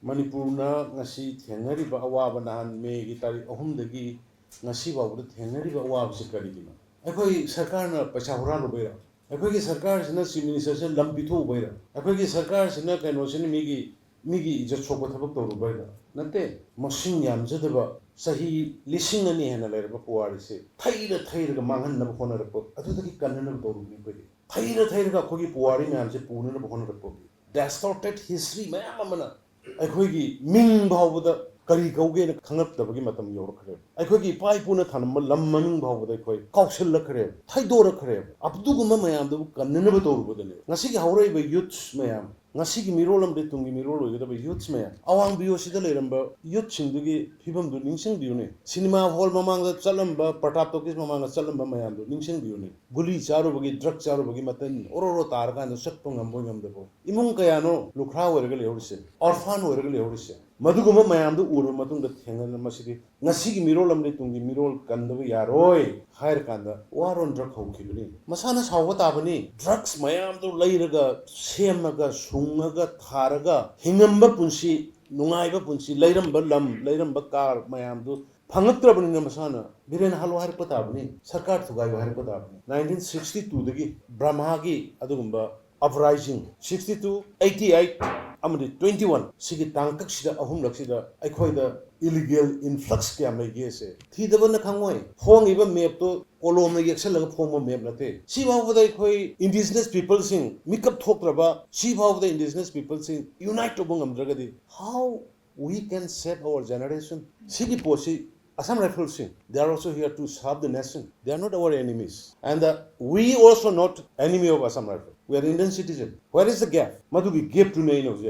Manipurna ngasi thengnariba awaba nahan Megi tarik ahumdagi ngasi bawda thengnariba awabase karigino. Akhoi sarkarna paisa huralo baira. Akhoi sarkar sina chief minister se lam pitho baira. Akhoi sarkar sina kaino sini migi ijat sokba thabak toru baira. Nante masing yamjadaba sahi lising ani hena lairaba puwari se thaira ga manghan na khona rakpo adudagi kannana toru ni bari. Thaira ga khogi puwari me amse puna na khona rakpo. Distorted history mayam amana अखोगी मिंग भावदा करी कौगे न खंगतबगी मतम योरखरे अखोगी पाइ पुना tanam lump ममिंग भावदा अखोई काउसल लखरे थाइदोर खरे अबदुगुम मयाम दबु कन्ननब तोरबदने ngasi haurai ba youths mayam ngasi gi mirolam de tungi mirol oigada ba youths mayam awang biyo sida leramba youth singdugi phibam du ningsing biune cinema hall mamang da chalamba patap tokis mamang da chalamba mayam du ningsing biune guli charu bagi drug charu bagi matan ororo targa no sak pangam boy ngam debo imung kayano lukhra werga lehorise orphan werga lehorise maduguma mayam du uru matung da thengan masigi ngasi gi mirolam de tungi mirol kandabu yaroi hair kanda waron drug hokibini masana sawa tabani drugs mayam du lairaga semaga sungaga tharaga hingmba punsi nungaiba punsi lairamba lam lairamba kar mayam du fngktrnina masana Biren hatlo hairkpa tabani sarkar thugai hairkpa tabani 1962 dagi brahma gi adugumba uprising 62 88 amadi 21 sigi tangkak sida ahum laksida aikhoida illegal influx kya mai gese thidabana khangoi phong iba map to kolom na yeksel laga phong map nate si bawda khoi indigenous people sing mikap thokraba si bawda indigenous people sing unite to bungam dragadi how we can save our generation sigi posi Assam Rifles sing they are also here to serve the nation they are not our enemies and we also not enemy of Assam Rifles we are Indian citizen where is the gap madugi gap remain of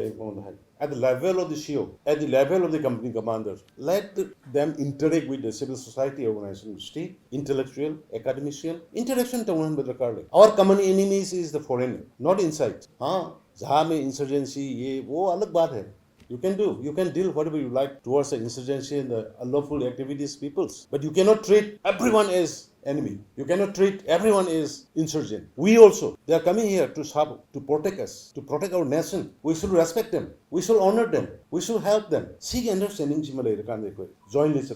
at the level of the CEO, at the level of the company commanders, let them interact with the civil society organization, state, intellectual, academician, interaction to one with the Karli. Our common enemies is the foreigner, not inside. Jahan mein insurgency, ye, wo alag baat hai. You can deal whatever you like towards the insurgency and the unlawful activities peoples. But you cannot treat everyone as enemy. You cannot treat everyone as insurgent. We also, they are coming here to serve, to protect us, to protect our nation. We should respect them. We should honor them. We should help them. Seek understanding, join this.